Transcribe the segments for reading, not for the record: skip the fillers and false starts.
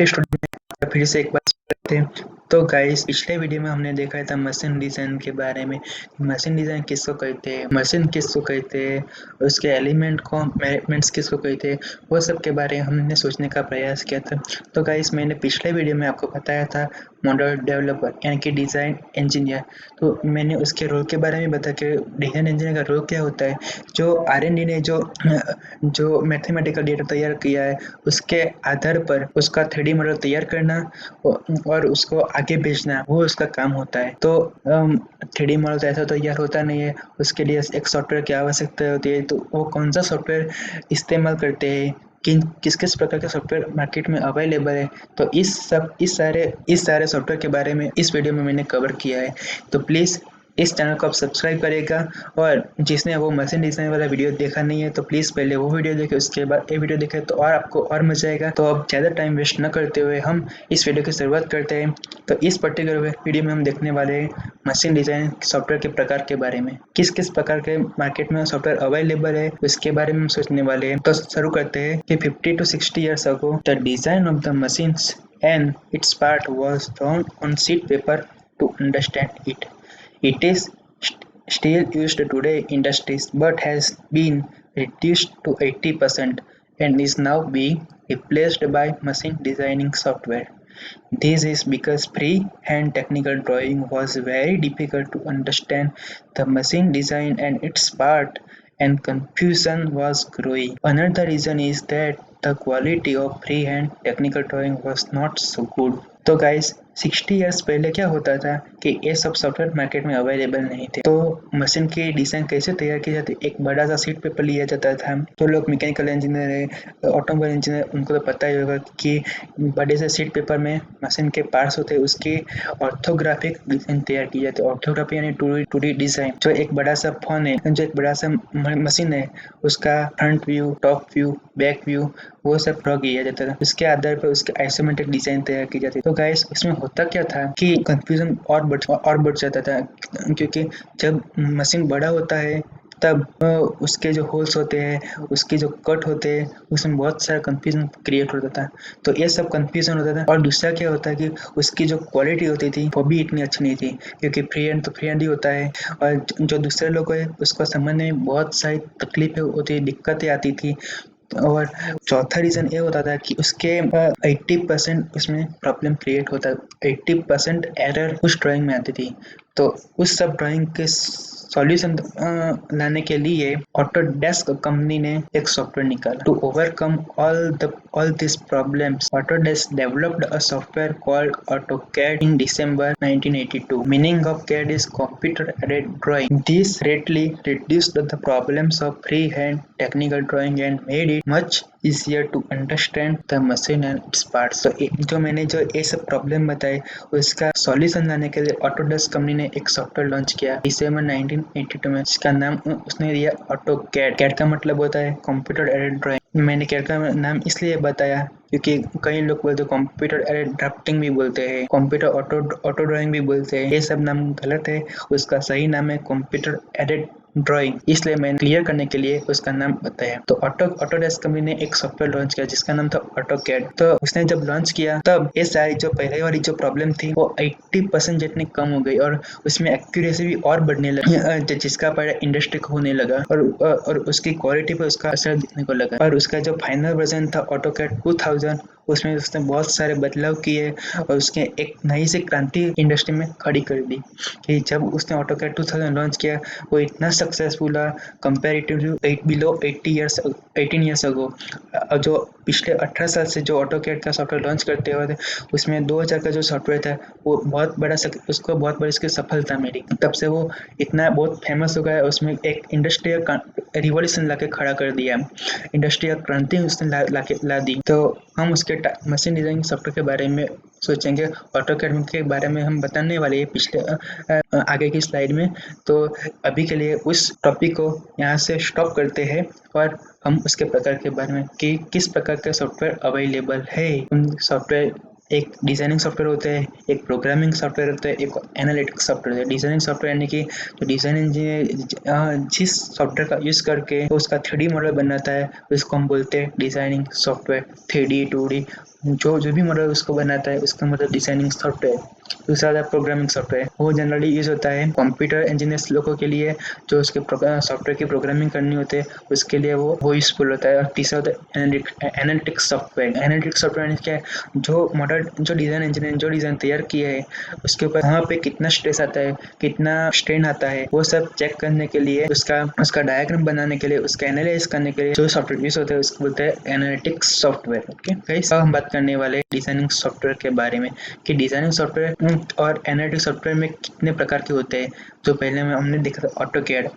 Student फिर से एक बार करते हैं। तो गाइस, पिछले वीडियो में हमने देखा था मशीन डिज़ाइन के बारे में। मशीन डिज़ाइन किसको कहते हैं, मशीन किसको कहते हैं, उसके एलिमेंट कंपोनेंट्स किसको कहते हैं, वो सब के बारे में हमने सोचने का प्रयास किया था। तो गाइस, मैंने पिछले वीडियो में आपको बताया था मॉडल डेवलपर यानी कि डिज़ाइन इंजीनियर। तो मैंने उसके रोल के बारे में बताया कि डिज़ाइन इंजीनियर का रोल क्या होता है। जो R&D ने जो मैथमेटिकल डेटा तैयार किया है, उसके आधार पर उसका 3D मॉडल तैयार करना और उसको आगे भेजना, वो उसका काम होता है। तो 3D मॉडल तो ऐसा तैयार होता नहीं है, उसके लिए एक सॉफ्टवेयर की आवश्यकता होती है। तो वो कौन सा सॉफ्टवेयर इस्तेमाल करते हैं, किस किस प्रकार के सॉफ्टवेयर मार्केट में अवेलेबल है, तो इस सारे सॉफ्टवेयर के बारे में इस वीडियो में मैंने कवर किया है। तो प्लीज़ इस चैनल को आप सब्सक्राइब करेगा, और जिसने वो मशीन डिज़ाइन वाला वीडियो देखा नहीं है तो प्लीज़ पहले वो वीडियो देखे, उसके बाद ये वीडियो देखे तो और आपको और मजा आएगा। तो अब ज़्यादा टाइम वेस्ट न करते हुए हम इस वीडियो की शुरुआत करते हैं। तो इस पर्टिकुलर वीडियो में हम देखने वाले हैं मशीन डिज़ाइन सॉफ्टवेयर के प्रकार के बारे में, किस किस प्रकार के मार्केट में सॉफ्टवेयर अवेलेबल है उसके बारे में हम सोचने वाले हैं। तो शुरू करते हैं कि 50 to 60 years ago the design of the machines and its part was drawn on sheet paper to understand it. It is still used today in industries but has been reduced to 80% and is now being replaced by machine designing software. This is because freehand technical drawing was very difficult to understand the machine design and its part, and confusion was growing. Another reason is that the quality of freehand technical drawing was not so good. तो guys, 60 years पहले क्या होता था कि ये सब software market में available नहीं थे। तो मशीन की डिज़ाइन कैसे तैयार की जाती, एक बड़ा सा शीट पेपर लिया जाता था। तो लोग मैकेनिकल इंजीनियर है, ऑटोमोबाइल इंजीनियर, उनको तो पता ही होगा कि बड़े से शीट पेपर में मशीन के पार्ट्स होते हैं, उसकी ऑर्थोग्राफिक डिज़ाइन तैयार की जाती है। ऑर्थोग्राफी यानी 2D डिज़ाइन। जो एक बड़ा सा फोन है, जो एक बड़ा सा मशीन है, उसका front view, top view, back view, वो सब ड्रॉ किया जाता था। उसके आधार पर उसके आइसोमेट्रिक डिज़ाइन तैयार की जाती है। तो गाइस, इसमें होता क्या था कि कंफ्यूजन और बढ़ जाता था, क्योंकि जब मशीन बड़ा होता है तब उसके जो होल्स होते हैं, उसके जो कट होते हैं, उसमें बहुत सारा कंफ्यूजन क्रिएट होता था। तो ये सब कंफ्यूजन होता था। और दूसरा क्या होता है कि उसकी जो क्वालिटी होती थी वो भी इतनी अच्छी नहीं थी, क्योंकि फ्री हैंड तो फ्री हैंड ही होता है, और जो दूसरे लोग हैं उसको समझने में बहुत सारी तकलीफें होती, दिक्कतें आती थी। और चौथा रीज़न ये होता था कि उसके 80% उसमें प्रॉब्लम क्रिएट होता, 80% एरर उस ड्राइंग में आती थी। तो उस सब ड्राइंग के सॉल्यूशन लाने के लिए ऑटोडेस्क कंपनी ने एक सॉफ्टवेयर निकाला। To overcome all these problems, Autodesk developed a software called AutoCAD in December 1982. Meaning of CAD is computer-aided drawing. This greatly reduced the problems of freehand technical drawing and made it much easier to understand the machine and its parts. तो जो मैंने जो ये सब problem बताए, उसका solution लाने के लिए ऑटोडेस्क कंपनी ने एक सॉफ्टवेयर लॉन्च किया दिसंबर 1982 में, जिसका नाम उसने दिया ऑटोकैड। कैड का मतलब होता है कंप्यूटर एडेड ड्राइंग। मैंने कैड का नाम इसलिए बताया क्योंकि कई लोग बोलते हैं कंप्यूटर एडेड ड्राफ्टिंग भी बोलते हैं, कंप्यूटर ऑटो ड्राइंग भी बोलते हैं। ये सब नाम गलत है, उसका सही नाम है कंप्यूटर एडेड ड्राइंग, इसलिए मैंने क्लियर करने के लिए उसका नाम बताया। तो ऑटोडेस्क कंपनी ने एक सॉफ्टवेयर लॉन्च किया जिसका नाम था ऑटोकैड। तो उसने जब लॉन्च किया तब ये सारी जो पहले वाली जो प्रॉब्लम थी वो 80% जितनी कम हो गई, और उसमें एक्यूरेसी भी और बढ़ने लगी, जिसका फायदा इंडस्ट्री को होने लगा, और उसकी क्वालिटी पर उसका असर दिखने को लगा। और उसका जो फाइनल वर्जन था ऑटोकैड 2000, उसमें उसने बहुत सारे बदलाव किए और उसने एक नई से क्रांति इंडस्ट्री में खड़ी कर दी। कि जब उसने ऑटोकैड 2000 लॉन्च किया, वो इतना सक्सेसफुल रहा कंपैरेटिवली बिलो 18 ईयर्स अगो। जो पिछले 18 साल से जो ऑटोकैड का सॉफ्टवेयर लॉन्च करते हुए थे, उसमें 2000 का जो सॉफ्टवेयर था वो उसको बहुत बड़ी इसकी सफलता मिली। तब से वो इतना बहुत फेमस हो गया, उसमें एक इंडस्ट्रियल रिवॉल्यूशन ला के खड़ा कर दिया, इंडस्ट्रियल क्रांति उसने ला दी। तो हम उसके मशीन डिजाइनिंग सॉफ्टवेयर के बारे में सोचेंगे, ऑटोकैड के बारे में हम बताने वाले हैं पिछले आगे की स्लाइड में। तो अभी के लिए उस टॉपिक को यहाँ से स्टॉप करते हैं और हम उसके प्रकार के बारे में कि किस प्रकार के सॉफ्टवेयर अवेलेबल है। उन सॉफ्टवेयर, एक डिज़ाइनिंग सॉफ्टवेयर होता है, एक प्रोग्रामिंग सॉफ्टवेयर होता है, एक एनालिटिक्स सॉफ्टवेयर होता है। डिज़ाइनिंग सॉफ्टवेयर यानी कि जो डिज़ाइन इंजीनियर जिस सॉफ्टवेयर का यूज़ करके उसका 3D मॉडल बनाता है, उसको हम बोलते हैं डिज़ाइनिंग सॉफ्टवेयर। 3D 2D जो जो भी मॉडल उसको बनाता है उसका मतलब डिजाइनिंग सॉफ्टवेयर। दूसरा था प्रोग्रामिंग सॉफ्टवेयर, वो जनरली यूज होता है कंप्यूटर इंजीनियर्स लोगों के लिए, जो उसके सॉफ्टवेयर की प्रोग्रामिंग करनी होती है उसके लिए वो यूजफुल होता है। और तीसरा होता है एनालिटिक्स सॉफ्टवेयर। एनालिटिक्स सॉफ्टवेयर क्या है, जो मॉडल जो डिजाइन इंजीनियर जो डिजाइन तैयार किया है उसके ऊपर वहाँ पे कितना स्ट्रेस आता है, कितना स्ट्रेन आता है, वो सब चेक करने के लिए, उसका उसका डायग्राम बनाने के लिए, उसका एनालाइज करने के लिए जो सॉफ्टवेयर यूज होता है उसको बोलते हैं एनालिटिक्स सॉफ्टवेयर। ओके गाइस, अब हम बात करने वाले डिजाइनिंग सॉफ्टवेयर के बारे में कि डिजाइनिंग सॉफ्टवेयर और एनालिटिक्स सॉफ्टवेयर में कितने प्रकार के होते हैं। तो पहले में हमने देखा था AutoCAD,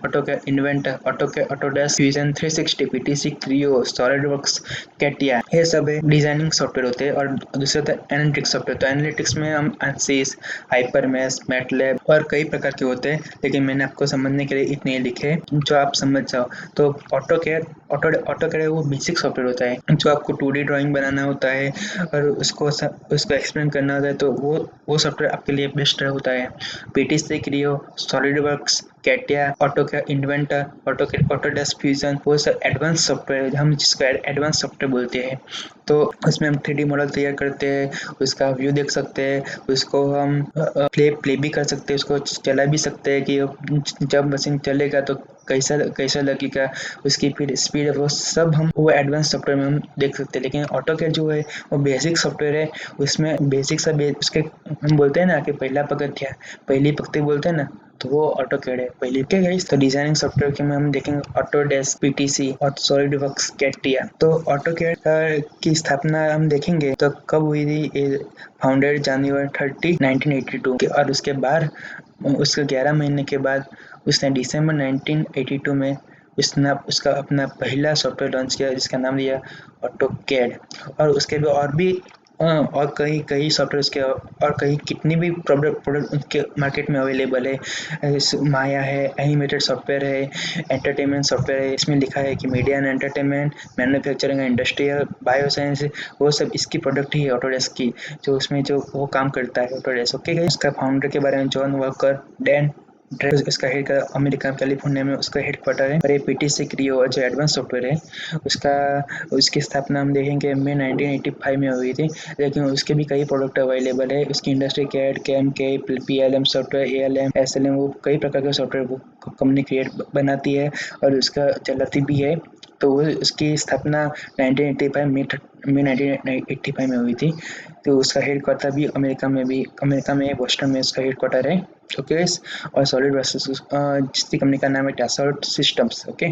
Inventor, AutoCAD, Autodesk, Fusion 360, PTC, Creo, SolidWorks, CATIA, ये सब डिजाइनिंग सॉफ्टवेयर होते हैं। और दूसरा था एनालिटिक्स सॉफ्टवेयर। तो एनालिटिक्स में हम ANSYS, हाइपरमेश, मैटलैब और कई प्रकार के होते हैं, लेकिन मैंने आपको समझने के लिए इतने लिखे जो आप समझ जाओ। तो ऑटोकैड वो बेसिक सॉफ्टवेयर होता है जो आपको 2D ड्राइंग बनाना होता है और उसको एक्सप्लेन करना होता है, तो वो सॉफ्टवेयर आपके लिए बेस्ट होता है। PTC, Creo, SolidWorks, CATIA, AutoCAD, Inventor, Autodesk, Fusion, वो सब एडवांस सॉफ्टवेयर, हम जिसको एडवांस सॉफ्टवेयर बोलते हैं। तो उसमें हम 3D मॉडल तैयार करते हैं, उसका व्यू देख सकते हैं, उसको हम प्ले भी कर सकते हैं, उसको चला भी सकते हैं कि जब मशीन चलेगा तो कैसा कैसा लगेगा, उसकी फिर स्पीड, वो सब हम वो एडवांस सॉफ्टवेयर में हम देख सकते हैं। लेकिन ऑटोकैड जो है वो बेसिक सॉफ्टवेयर है, उसमें बेसिक सा उसके हम बोलते हैं ना कि पहला पगथिया पहली पक्ति बोलते हैं ना, तो वो ऑटोकैड है पहली के गाइस। तो डिजाइनिंग सॉफ्टवेयर के में हम देखेंगे ऑटोडेस्क, पीटीसी और सॉलिडवर्क्स, कैटिया। तो ऑटोकैड की स्थापना हम देखेंगे तो कब हुई थी, फाउंडेड जनवरी 30, 1982 के, और उसके बाद उसके 11 महीने के बाद उसने दिसंबर 1982 में उसका अपना पहला सॉफ्टवेयर लॉन्च किया जिसका नाम दिया ऑटोकैड। और उसके भी और भी और कई कई सॉफ्टवेयर उसके और कई कितनी भी प्रोडक्ट उनके मार्केट में अवेलेबल है। माया है, एनिमेटेड सॉफ्टवेयर है, एंटरटेनमेंट सॉफ्टवेयर है, इसमें लिखा है कि media and entertainment, manufacturing, industrial, bioscience, वो सब इसकी प्रोडक्ट ही है ऑटोडेस्क की, जो उसमें जो वो काम करता है ऑटोडेस्क। ओके, इसका फाउंडर के बारे में जॉन वॉकर डैन इसका हेड अमेरिका कैलिफोर्निया में उसका हेडक्वार्टर है। और ये पीटीसी क्रियो जो एडवांस सॉफ्टवेयर है उसकी स्थापना हम देखेंगे मई 1985 में हुई थी, लेकिन उसके भी कई प्रोडक्ट अवेलेबल है। उसकी इंडस्ट्री कैड, कैम के, पीएलएम सॉफ्टवेयर, एएलएम, एसएलएम, वो कई प्रकार के सॉफ्टवेयर वो कंपनी क्रिएट बनाती है और उसका चलाती भी है। तो उसकी स्थापना 1985 में 1985 में हुई थी। तो उसका हेडक्वार्टर भी अमेरिका में बोस्टन में उसका हेडक्वार्टर है। ओके, और सॉलिड वर्सेस जिसकी कंपनी का नाम है टैसॉल्ट सिस्टम्स। ओके,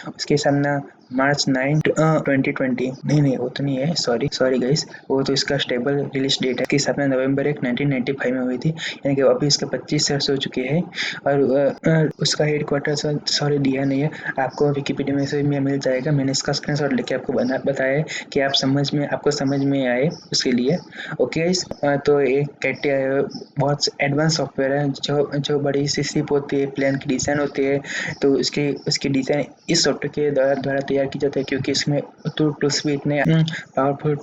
उसकी स्थापना मार्च 9 2020, नहीं वो तो नहीं है, सॉरी गाइस, वो तो इसका स्टेबल रिलीज डेट है। इसकी स्थापना नवंबर 1, 1995 में हुई थी, यानी कि अभी इसके 25 वर्ष हो चुके हैं। और उसका हेडक्वार्टर सॉरी दिया नहीं है, आपको विकिपीडिया में से मिल जाएगा। मैंने इसका स्क्रीनशॉट लेके आपको बताया कि आपको समझ में आए उसके लिए। ओके, तो एक कैटिया बहुत एडवांस सॉफ्टवेयर है जो बड़ी सी शिप होती है, प्लेन की डिज़ाइन होती है, तो उसकी डिज़ाइन इस सॉफ्टवेयर के द्वारा तैयार की जाती है, क्योंकि इसमें टूल्स भी इतने पावरफुल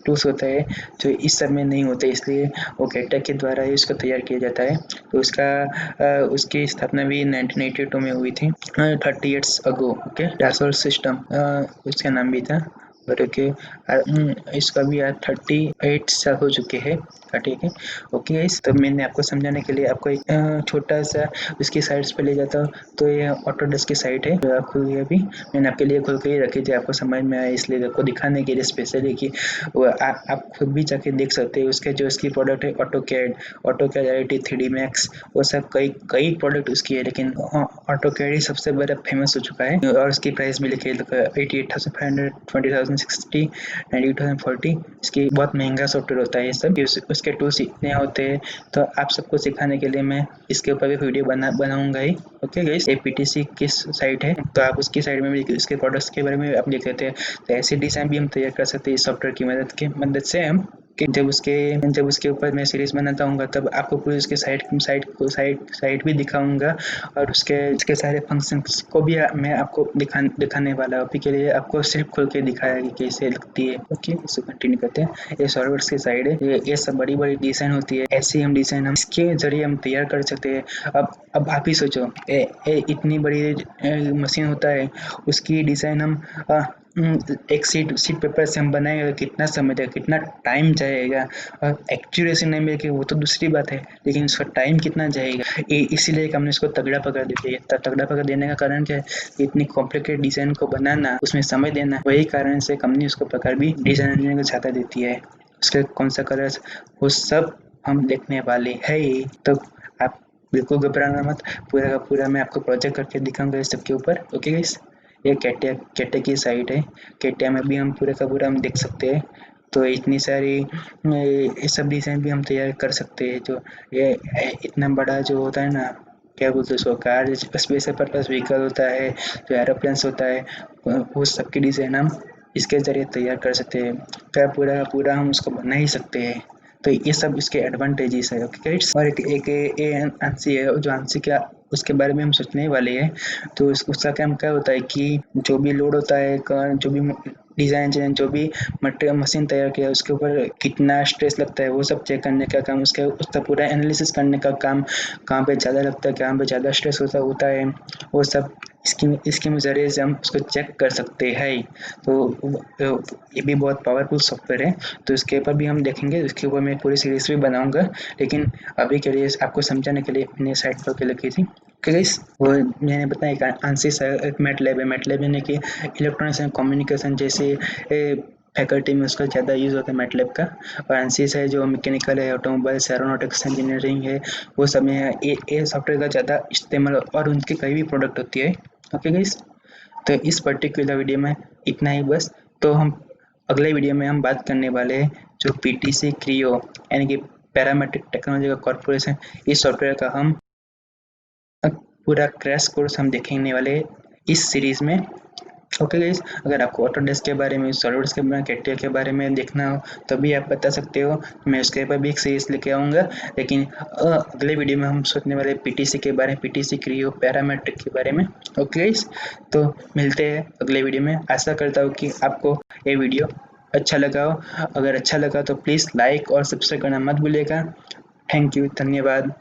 टूल्स होते हैं जो इस सब में नहीं होते, इसलिए वो कैटिया के द्वारा ही उसको तैयार किया जाता है। तो उसकी स्थापना भी 1982 में हुई थी, 30 ईयर्स अगो। ओके, डैसोल्ट सिस्टम उसका नाम भी था। और इसका भी आज 38 साल हो चुके हैं। ठीक है। ओके गाइस, तो मैंने आपको समझाने के लिए आपको एक छोटा सा उसकी साइट्स पे ले जाता हूँ। तो ये ऑटोडेस्क की साइट है जो आप खुल गई अभी, मैंने आपके लिए खुल के ही रखी थी, आपको समझ में आया इसलिए आपको दिखाने के लिए स्पेशली कि आप खुद भी जाके देख सकते हैं। उसकी प्रोडक्ट है ऑटोकैड रियलिटी 3D मैक्स, वो सब कई प्रोडक्ट उसकी है, लेकिन ऑटोकैड ही सबसे बड़ा फेमस हो चुका है। और उसकी प्राइस भी लिखी है 88,500, 20,060, 90,040। इसकी बहुत महंगा सॉफ्टवेयर होता है ये सब, उसके टूल्स इतने होते हैं। तो आप सबको सिखाने के लिए मैं इसके ऊपर भी वीडियो बनाऊंगा ही। ओके गाइस, पीटीसी की साइट है, तो आप उसकी साइड में भी इसके प्रोडक्ट्स के बारे में आप देख लेते हैं। तो ऐसे डिज़ाइन भी हम तैयार कर सकते हैं इस सॉफ्टवेयर की मदद से हम कि जब उसके ऊपर मैं सीरीज बनाता हूँ तब आपको पूरी उसके साइट भी दिखाऊंगा, और उसके सारे फंक्शंस को भी मैं आपको दिखाने वाला हूँ। अभी के लिए आपको सिर्फ खोल के दिखाया कि कैसे लगती है। ओके, इसको कंटिन्यू करते हैं। ये सॉफ्टवेयर की साइड है, ये सब बड़ी डिज़ाइन होती है, ऐसी हम डिज़ाइन हम इसके जरिए हम तैयार कर सकते हैं। अब आप ही सोचो, इतनी बड़ी मशीन होता है, उसकी डिज़ाइन हम एक सीट पेपर से हम बनाएंगे तो कितना समय लगेगा, कितना टाइम जाएगा, और एक्यूरेसी नहीं मिलेगी वो तो दूसरी बात है, लेकिन उसका टाइम कितना जाएगा, इसीलिए हमने इसको तगड़ा पकड़ देते हैं। तगड़ा पकड़ देने का कारण क्या है, इतनी कॉम्प्लिकेटेड डिजाइन को बनाना, उसमें समय देना, वही कारण से कंपनी उसको पकड़ भी डिजाइन इंजीनियरिंग को ज़्यादा देती है। उसके कौन सा कलर, वो सब हम देखने वाले है। तो आप बिल्कुल घबराना मत, पूरा का पूरा मैं आपको प्रोजेक्ट करके दिखाऊंगा इस सब के ऊपर। ओके गाइस, ये केटिया केटे की साइट है, केटिया में भी हम पूरा का पूरा हम देख सकते हैं। तो इतनी सारी ये सब डिज़ाइन भी हम तैयार कर सकते हैं। जो ये इतना बड़ा जो होता है ना, क्या बोलते हैं उसको, कार स्पेशल पर्पस व्हीकल होता है, जो एरोप्लेन्स होता है, वो सब की डिज़ाइन हम इसके ज़रिए तैयार कर सकते हैं। क्या पूरा का पूरा हम उसको बना ही सकते हैं। तो ये सब इसके एडवांटेजेस है। ओके गाइस, और एक आंसी है, जो आंसी का उसके बारे में हम सोचने वाले हैं। तो उसका काम क्या होता है कि जो भी लोड होता है, जो भी डिज़ाइन जो भी मटेरियल मशीन तैयार किया है, उसके ऊपर कितना स्ट्रेस लगता है वो सब चेक करने का काम, उसका पूरा एनालिसिस करने का काम, कहाँ पे ज़्यादा लगता है, कहाँ पे ज़्यादा स्ट्रेस होता है, वो सब इसके ज़रिए से हम उसको चेक कर सकते हैं। तो ये भी बहुत पावरफुल सॉफ्टवेयर है। तो इसके ऊपर भी हम देखेंगे, इसके ऊपर मैं पूरी सीरीज भी बनाऊंगा, लेकिन अभी के लिए आपको समझाने के लिए मैंने साइट पर लगी थी। ओके गाइस, वो मैंने बताया कि आंसिस है, एक मैटलैब है। मैटलैब यानी कि इलेक्ट्रॉनिक्स एंड कम्युनिकेशन जैसे फैकल्टी में उसका ज़्यादा यूज़ होता है मैटलैब का। और आंसिस है जो मैकेनिकल है, ऑटोमोबाइल्स, एरोनॉटिक्स इंजीनियरिंग है, वो सब में ये सॉफ्टवेयर का ज़्यादा इस्तेमाल और उनकी कई भी प्रोडक्ट होती है। ओके गाइस, तो इस पर्टिकुलर वीडियो में इतना ही बस। तो हम अगले वीडियो में हम बात करने वाले हैं जो पीटीसी क्रियो यानी कि पैरामेट्रिक टेक्नोलॉजी का कॉर्पोरेशन, इस सॉफ्टवेयर का हम पूरा क्रैश कोर्स हम देखने वाले हैं इस सीरीज में। ओके गाइस, अगर आपको ऑटोडेस्क के बारे में, सॉलिड्स के बारे में, कैटिया के बारे में देखना हो तो भी आप बता सकते हो, मैं उसके ऊपर भी एक सीरीज लेके आऊँगा। लेकिन अगले वीडियो में हम सोचने वाले पीटीसी के बारे में, पीटीसी क्रियो पैरामेट्रिक के बारे में। ओके गाइस, तो मिलते हैं अगले वीडियो में। आशा करता हूँ कि आपको ये वीडियो अच्छा लगा हो। अगर अच्छा लगा तो प्लीज़ लाइक और सब्सक्राइब करना मत भूलिएगा। थैंक यू, धन्यवाद।